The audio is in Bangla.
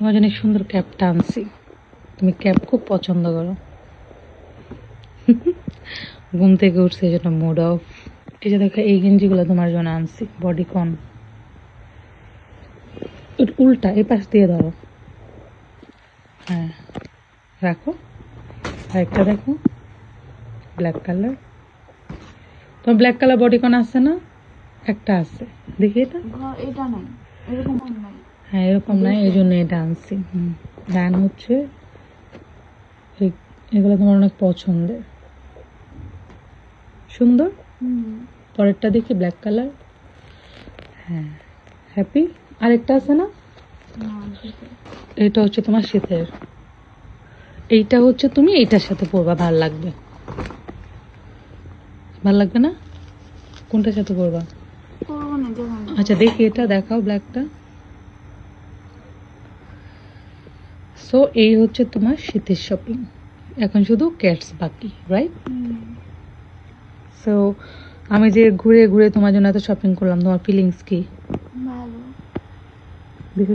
তোমার জন্য সুন্দর ক্যাপটা আনছি, তুমি ক্যাপ খুব পছন্দ করো। ঘুম থেকে উঠছে এই জন্য মুড অফ। এই যে দেখো এই গেঞ্জিগুলো তোমার জন্য আনছি, বডিকন। উল্টা এই পাশ দিয়ে ধরো, হ্যাঁ রাখো। আরেকটা দেখো ব্ল্যাক কালার, তোমার ব্ল্যাক কালার বডিকন আছে না? একটা আছে, দেখি এটা। এটা নাই, এরকম নাই। হ্যাঁ এরকম নাই, এই জন্য এটা আনছি। দেন হচ্ছে এগুলো তোমার অনেক পছন্দের, সুন্দর। পরেরটা দেখি ব্ল্যাক কালার, হ্যাঁ হ্যাপি। আরেকটা আছে না, এটা হচ্ছে তোমার শীতের। এইটা হচ্ছে তুমি এইটার সাথে পরবা, ভাল লাগবে। ভাল লাগবে না? কোনটার সাথে পরবা? আচ্ছা দেখি এটা দেখাও, ব্ল্যাকটা। সো এই হচ্ছে তোমার শীতের শপিং। এখন শুধু ক্যাটস বাকি, রাইট? সো আমি যে ঘুরে ঘুরে তোমার জন্য এত শপিং করলাম, তোমার ফিলিংস কি?